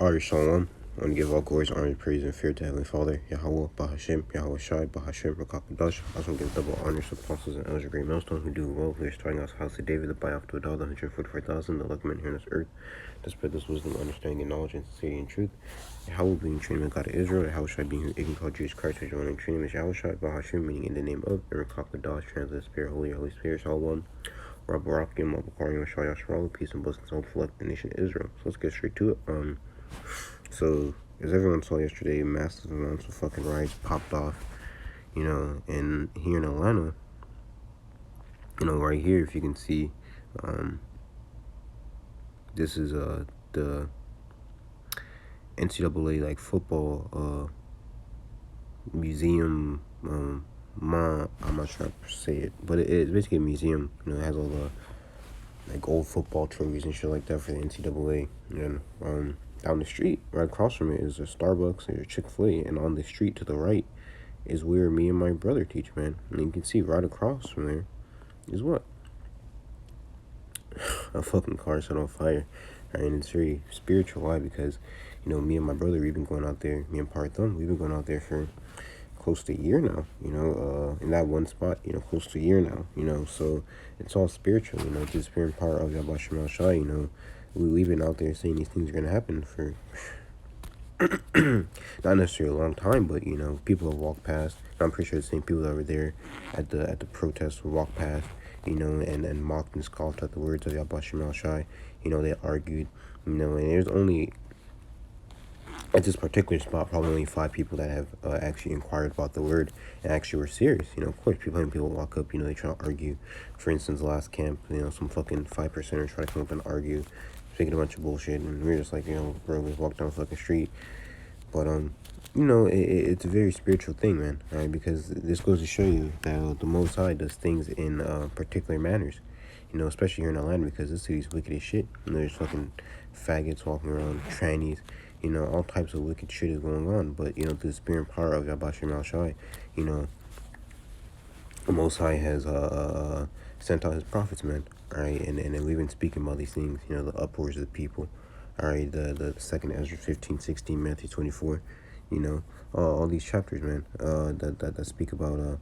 Alright, Shalom. I want to give all glories, honor, praise, and fear to Heavenly Father, Yahawashi, BAHASHAM, Yahawashi, BAHASHAM, QADASH. I also want to give double honors to apostles and elders of great millstone who do well, who are starting us house of David, the buy off to a dollar, 144,000, the lucky men here on this earth, to spread this wisdom, understanding, and knowledge, and sincerity and truth. Yahawashi being trained in God of Israel, Yahawashi being who ignorant called Jesus Christ, as your own training is Yahawashi, BAHASHAM, meaning in the name of, and QADASH, translated Spirit, Holy Spirit, Shalom. Peace and blessings all for the nation of Israel. So let's get straight to it. So, as everyone saw yesterday, massive amounts of fucking riots popped off, and here in Atlanta, right here, if you can see, this is the NCAA like football museum. I'm not sure how to say it, but it's basically a museum. It has all the like old football trophies and shit like that for the NCAA. And down the street, right across from it, is a Starbucks, there's a Chick-fil-A, and on the street to the right is where me and my brother teach, man. And you can see right across from there is what? A fucking car set on fire. And it's very spiritual. Why? Because, me and my brother, we've been going out there, me and Parthum, we've been going out there for close to a year now, in that one spot, close to a year now, so it's all spiritual, the spirit and power of Yahawashi, we've been out there saying these things are going to happen for not necessarily a long time, but, people have walked past. I'm pretty sure the same people that were there at the protest will walk past, and mocked and scoffed at the words of Yahawashi, they argued, and there's only, at this particular spot, probably only 5 people that have actually inquired about the word and actually were serious. Of course, people walk up, they try to argue. For instance, last camp, some fucking 5%ers try to come up and argue, speaking a bunch of bullshit, and we're just like, bro, let's walk down the fucking street. But, it's a very spiritual thing, man, right? Because this goes to show you that the Most High does things in particular manners, especially here in Atlanta, because this city's wicked as shit. There's fucking faggots walking around, trannies, all types of wicked shit is going on. But, through the spirit and power of Yahawashi, the Most High has sent out his prophets, man, all right? And we've been speaking about these things, the uproars of the people, all right? The second Ezra 15, 16, Matthew 24, all these chapters, man, that speak about,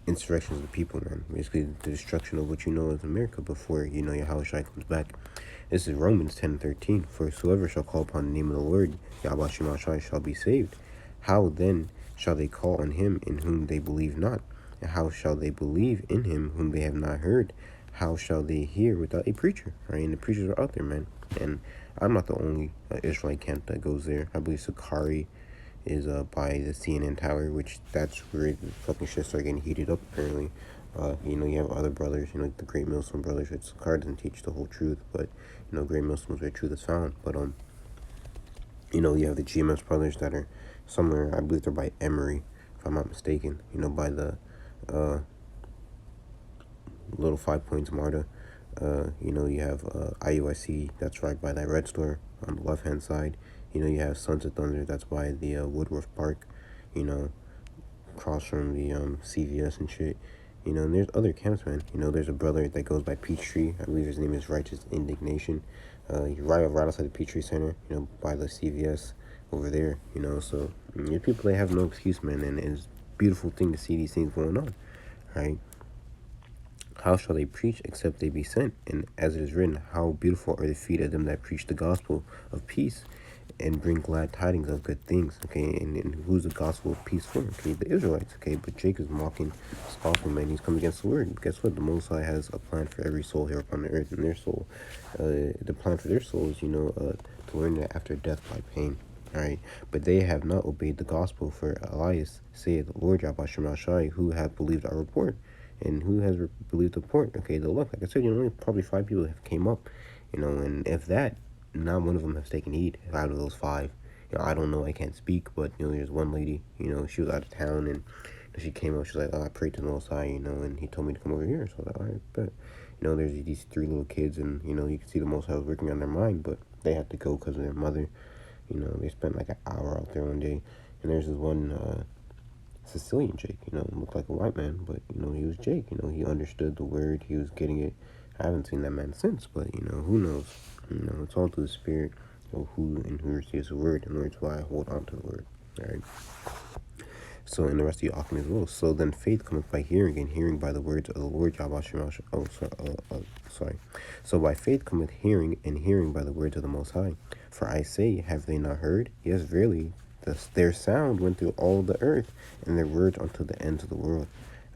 insurrections of the people, man. Basically, the destruction of what as America before, Yahawashi comes back. This is Romans 10:13. For whosoever shall call upon the name of the Lord, Yahawashi shall be saved. How then shall they call on him in whom they believe not? And how shall they believe in him whom they have not heard? How shall they hear without a preacher? Right? And the preachers are out there, man. And I'm not the only Israelite camp that goes there. I believe Sakari is by the CNN tower, which that's where the fucking shit started getting heated up, apparently. You have other brothers, like the Great Muslim brothers, which Sakari doesn't teach the whole truth, but, Great Muslims where truth is found. But, you have the GMS brothers that are somewhere, I believe they're by Emory, if I'm not mistaken, by the little 5 Points Marta. You have IUIC, that's right by that red store on the left hand side. You have Sons of Thunder, that's by the Woodruff Park, across from the CVS and shit. And there's other camps, man. There's a brother that goes by Peachtree. I believe his name is Righteous Indignation. He's right outside the Peachtree Center, by the CVS over there, So, your people, they have no excuse, man. And it's a beautiful thing to see these things going on, right? How shall they preach except they be sent? And as it is written, how beautiful are the feet of them that preach the gospel of peace and bring glad tidings of good things, okay? And who's the gospel of peace for? Okay, the Israelites, okay? But Jake is mocking, scoffing, man. He's coming against the word. But guess what? The Most High has a plan for every soul here upon the earth, and their soul, the plan for their soul is, to learn that after death by pain, all right? But they have not obeyed the gospel, for Elias saith, the Lord Yahawashi, who have believed our report. And who has believed the report? Okay, the look, like I said, only probably 5 people have came up, and if that, not one of them has taken heed out of those 5. I don't know, I can't speak, but, there's one lady, she was out of town, and she came up, she's like, I prayed to the Most High, and he told me to come over here, so I was like, all right, but, there's these 3 little kids, and, you can see the Most High was working on their mind, but they had to go because of their mother. They spent like an hour out there one day, and there's this one, Sicilian Jake, looked like a white man, but, he was Jake, he understood the word, he was getting it. I haven't seen that man since, but, who knows, it's all through the spirit, So who receives the word, and Lord's why I hold on to the word. Alright. So in the rest of your Akim as well. So then faith cometh by hearing, and hearing by the words of the Lord Yahawashi. Sorry. So by faith cometh hearing, and hearing by the words of the Most High. For I say, have they not heard? Yes, verily, their sound went through all the earth, and their words unto the ends of the world.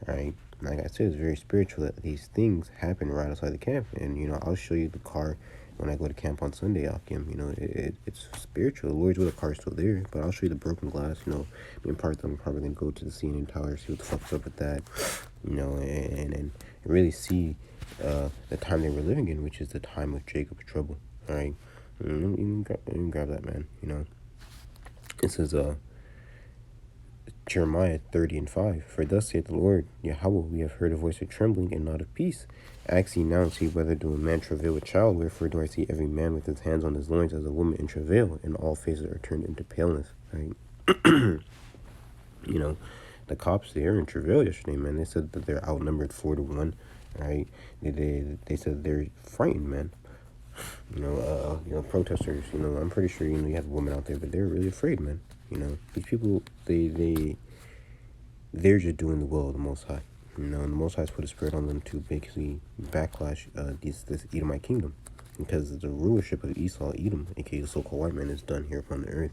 Alright. Like I said, it's very spiritual that these things happen right outside the camp. And, I'll show you the car when I go to camp on Sunday, Akim. It's spiritual. The Lord's will, the car's still there. But I'll show you the broken glass. Me and part of them probably going to go to the CNN Tower, see what the fuck's up with that. And really see the time they were living in, which is the time of Jacob's trouble. Alright? You can grab that, man. It says, Jeremiah 30:5. For thus saith the Lord, Yahawah, we have heard a voice of trembling and not of peace. Ask ye now and see whether do a man travail with child, wherefore do I see every man with his hands on his loins as a woman in travail, and all faces are turned into paleness. Right? The cops, they are in travail yesterday, man. They said that they're outnumbered 4-1. Right? They said they're frightened, man. Protesters, I'm pretty sure, you have women out there, but they're really afraid, man. These people, they're just doing the will of the Most High. And the Most High's put a spirit on them to basically backlash this Edomite kingdom. Because the rulership of Esau, Edom, aka the so-called white man, is done here upon the earth.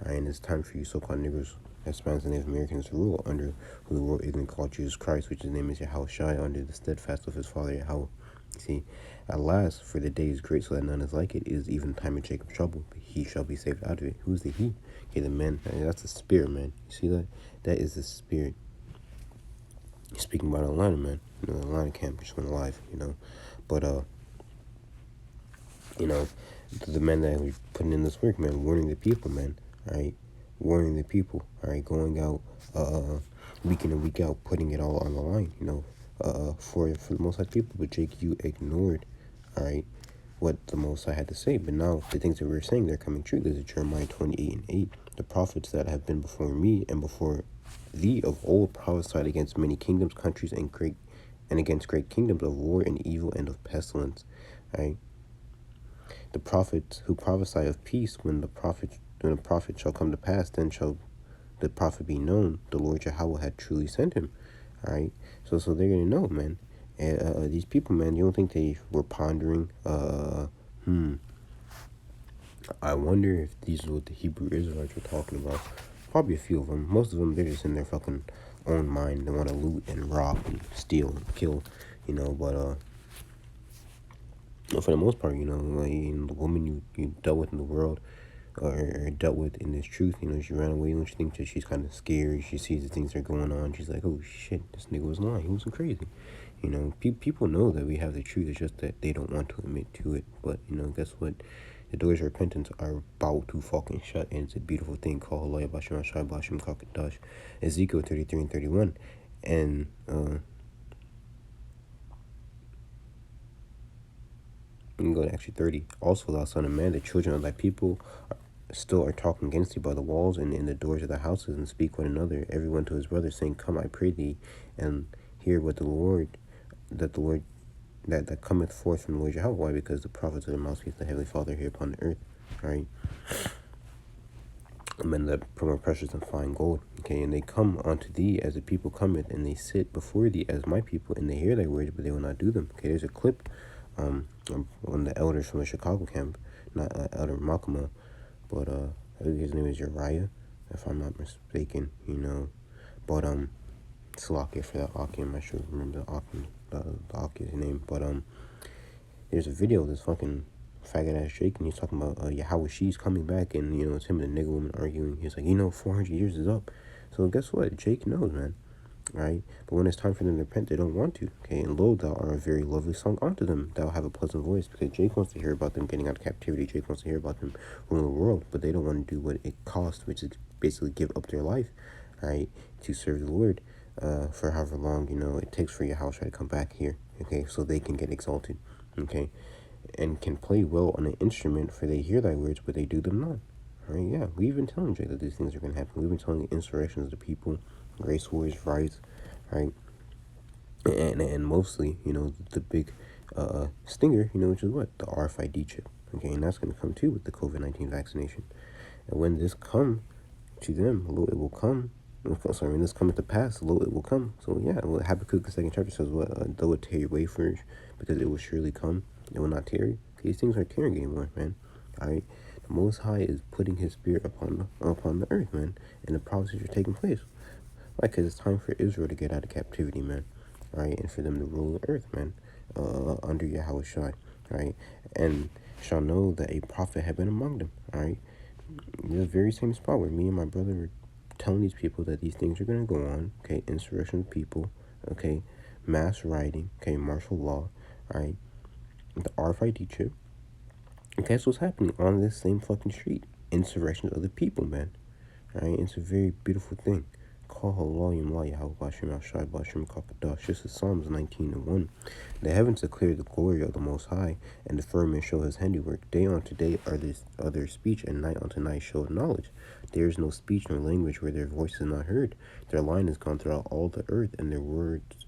And it's time for you so-called Negroes, Hispanics, and Native Americans to rule under who the world ignorant called Jesus Christ, which his name is Yahawashi, under the steadfast of his father Yahawah. You see, at last, for the day is great, so that none is like it. It is even time of Jacob's trouble, but he shall be saved out of it. Who's the he? Okay, the man. That's the spirit, man. You see that? That is the spirit. Speaking about Atlanta, man. The Atlanta camp just went live, But, the men that were putting in this work, man, warning the people, man, right? Warning the people, all right? Going out, week in and week out, putting it all on the line, for the Most High people. But Jake, you ignored, all right, what the Most High had to say. But now the things that we were saying, they're coming true. This is Jeremiah 28:8. The prophets that have been before me and before thee of old prophesied against many kingdoms, countries, and against great kingdoms of war and evil and of pestilence. Right? The prophets who prophesy of peace, when the prophet shall come to pass, then shall the prophet be known. The Lord Yahawashi had truly sent him. All right. So they're gonna know, man. And these people, man, you don't think they were pondering? I wonder if these are what the Hebrew Israelites were talking about. Probably a few of them. Most of them, they're just in their fucking own mind. They want to loot and rob and steal and kill, But for the most part, the woman you dealt with in the world, or dealt with in this truth, she ran away. She thinks that she's kind of scared. She sees the things that are going on. She's like, oh shit, this nigga was lying. He wasn't crazy. People know that we have the truth. It's just that they don't want to admit to it. But guess what? The doors of repentance are about to fucking shut, and it's a beautiful thing called HALAL, BAHASHAM, QADASH. Ezekiel 33:31, and you can go to actually 30. Also, thou son of man, the children of thy people still are talking against thee by the walls and in the doors of the houses, and speak one another, everyone to his brother, saying, come, I pray thee, and hear what the Lord that cometh forth from the Lord Yahawashi. Why? Because the prophets of the mouthpiece of the Heavenly Father here upon the earth. All right. Men that promote precious and fine gold. Okay, and they come unto thee as the people cometh, and they sit before thee as my people, and they hear thy words, but they will not do them. Okay, there's a clip one of the elders from the Chicago camp, not Elder Malcolm, but I think his name is Uriah, if I'm not mistaken, But Salakia for that Akim, I should remember the Akim's name. But there's a video of this fucking faggot ass Jake, and he's talking about Yahawashi's coming back, and it's him and the nigga woman arguing. He's like, 400 years is up. So guess what? Jake knows, man. Right? But when it's time for them to repent, they don't want to. Okay, and lo, thou art a very lovely song unto them. Thou have a pleasant voice, because Jake wants to hear about them getting out of captivity. Jake wants to hear about them ruling the world, but they don't want to do what it costs, which is basically give up their life, right, to serve the Lord for however long it takes for Yahawashi to come back here. Okay, so they can get exalted. Okay, and can play well on an instrument, for they hear thy words, but they do them not. All right, yeah, we've been telling Jake that these things are going to happen. We've been telling the insurrections of the people, race wars, riots, right? And mostly, the big stinger, which is what? The RFID chip, okay, and that's going to come too with the COVID-19 vaccination. And when this come to them, lo, it will come. Sorry, when this cometh to pass, lo, it will come. So yeah, well, Habakkuk the second chapter says, what? Though it tarry, wait for it, because it will surely come. It will not tarry. Okay, these things aren't tarrying anymore, man. All right, the Most High is putting His Spirit upon the earth, man, and the prophecies are taking place. Why? Because it's time for Israel to get out of captivity, man. All right, and for them to rule the earth, man, under Yahawashi, right? And shall know that a prophet had been among them, all right? The very same spot where me and my brother were telling these people that these things are going to go on, okay? Insurrection of people, okay? Mass rioting, okay? Martial law, all right? The RFID chip. And guess what's happening on this same fucking street? Insurrection of the people, man. All right? It's a very beautiful thing. Call HALAL YAHAWASH QADASH. This is Psalms 19:1. The heavens declare the glory of the Most High, and the firmament show His handiwork. Day unto day are their speech, and night unto night show knowledge. There is no speech nor language where their voice is not heard. Their line is gone throughout all the earth, and their words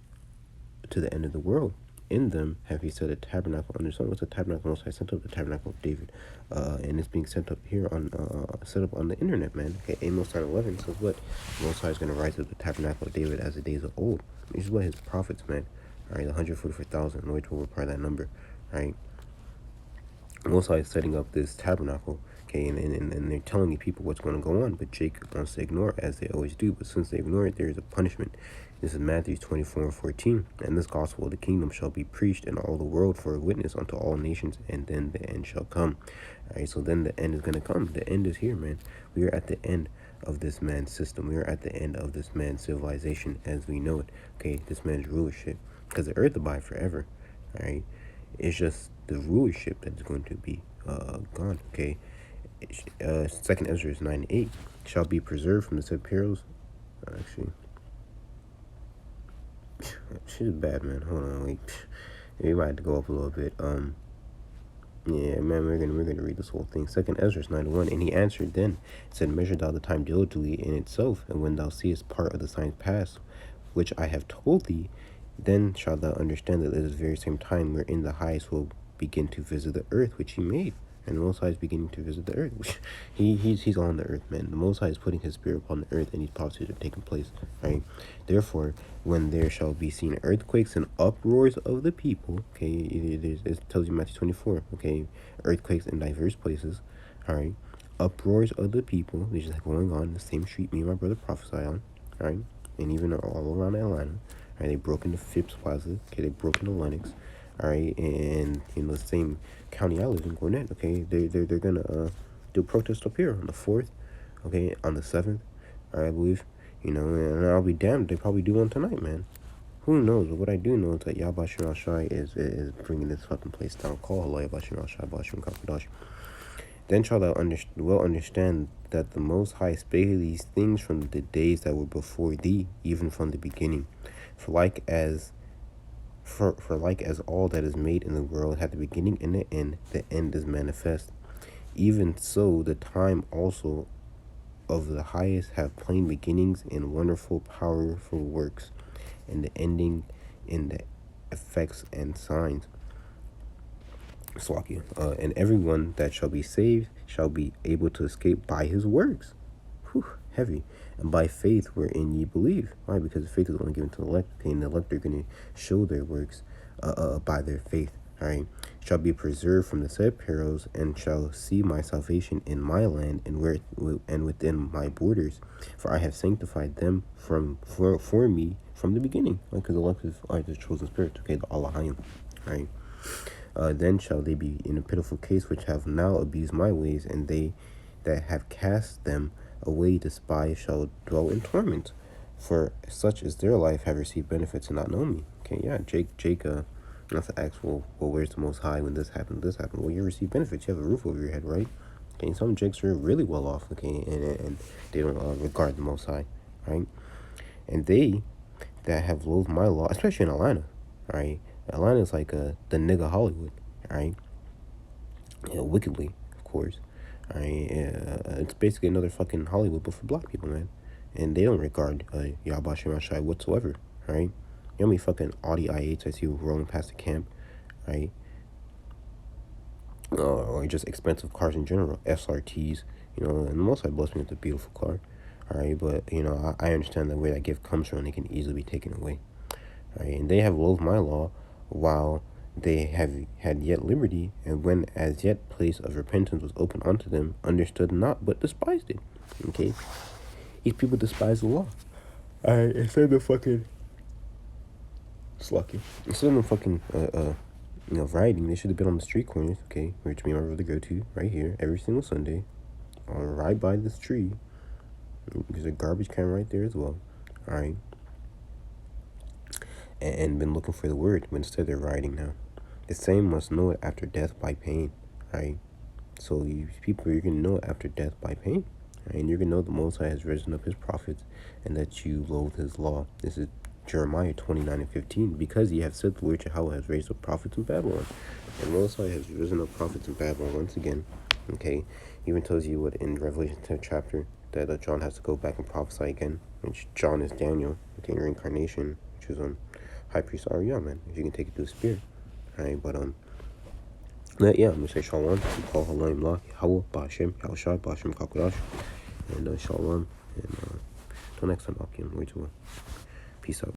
to the end of the world. In them have He set a tabernacle under sun. What's a tabernacle? Most High sent up the tabernacle of David, and it's being sent up here on set up on the internet, man. Okay, Amos 9:11 says what? Most High is going to rise up the tabernacle of David as the days of old. This is what His prophets, man. All right, 144,000. Which will require that number. All right. Most High is setting up this tabernacle, okay, and they're telling you people what's going to go on, but Jacob wants to ignore it, as they always do. But since they ignore it, there is a punishment. This is Matthew 24:14. And this gospel of the kingdom shall be preached in all the world for a witness unto all nations, and then the end shall come. All right, so then the end is going to come. The end is here, man. We are at the end of this man's system. We are at the end of this man's civilization as we know it. Okay, this man's rulership, because the earth will abide forever. All right. It's just the rulership that's going to be gone. Okay. Second Ezra 9:8 shall be preserved from the said perils. Actually, shit is bad, man. Hold on, wait. We might have to go up a little bit. Yeah, man, we're gonna read this whole thing. Second Ezra 9:1, and he answered then, said, measure thou the time diligently in itself, and when thou seest part of the signs pass, which I have told thee, then shalt thou understand that at this very same time wherein the highest will begin to visit the earth which He made. And the Most High is beginning to visit the earth. He's on the earth, man. The Most High is putting His Spirit upon the earth, and these prophecies are taking place, right? Therefore, when there shall be seen earthquakes and uproars of the people, okay, it tells you Matthew 24, okay, earthquakes in diverse places, all right, uproars of the people, which is going on in the same street me and my brother prophesied on, all right, and even all around Atlanta. Right, they broke into Phipps Plaza. Okay, they broke into Lenox. All right, and in the same county I live in, Gwinnett. Okay, they're gonna do a protest up here on the 4th. Okay, on the 7th. All right, I believe. You know, and I'll be damned. They probably do one tonight, man. Who knows? But what I do know is that Yahawashi is bringing this fucking place down. Call HALAL BAHASHAM. Then shalt thou well understand that the Most High spake these things from the days that were before thee, even from the beginning. For like as all that is made in the world had the beginning and the end is manifest. Even so the time also of the highest have plain beginnings and wonderful powerful works, and the ending in the effects and signs. And everyone that shall be saved shall be able to escape by his works. Whew, heavy. And by faith wherein ye believe. Why? Because faith is only given to the elect, and the elect are going to show their works by their faith. All right, shall be preserved from the said perils, and shall see my salvation in my land and within my borders. For I have sanctified them for me from the beginning. Because the elect are the chosen spirits. Okay, the Allahim. Right. Then shall they be in a pitiful case which have now abused my ways, and they that have cast them away despised shall dwell in torment. For such as their life have received benefits and not know me. Okay, yeah, Jake not to ask, well, where's the Most High when this happened? Well, you receive benefits. You have a roof over your head, right? Okay, some Jakes are really well off, okay, and they don't regard the Most High, right? And they that have loathed my law, especially in Atlanta, right? Atlanta is like the nigga Hollywood, right? Yeah, wickedly, of course. All right, it's basically another fucking Hollywood, but for black people, man. And they don't regard Yahawashi whatsoever, right? You know how many fucking Audi i8s I see rolling past the camp, right? or just expensive cars in general, SRTs, you know, and the Most High blessed me with a beautiful car. All right, but you know, I understand that where that gift comes from, it can easily be taken away. All right, and they have loathed my law, while they have had yet liberty, and when as yet place of repentance was open unto them, understood not, but despised it. Okay, these people despise the law. All right, instead of fucking slucky, instead of fucking you know, riding, they should have been on the street corners. Okay, which me and my brother go to right here every single Sunday. I'll ride by this tree. There's a garbage can right there as well. All right. And been looking for the word, but instead they're riding now. The same must know it after death by pain. Right. So you people, you're gonna know it after death by pain. Right? And you're gonna know the Most High has risen up his prophets, and that you loathe his law. This is Jeremiah 29:15. Because ye have said the Lord Yahawashi has raised up prophets in Babylon. And the Most High has risen up prophets in Babylon once again. Okay. Even tells you what in Revelation 10th chapter that John has to go back and prophesy again, which John is Daniel, okay, reincarnation, which is High Priest Arya, man, if you can take it to the spirit. Alright, but yeah, I'm gonna say shalom, call halayim la, Yahawah, BAHASHAM, Yahawashi, BAHASHAM, QADASH, and shalom, and until next time, Akim, peace out.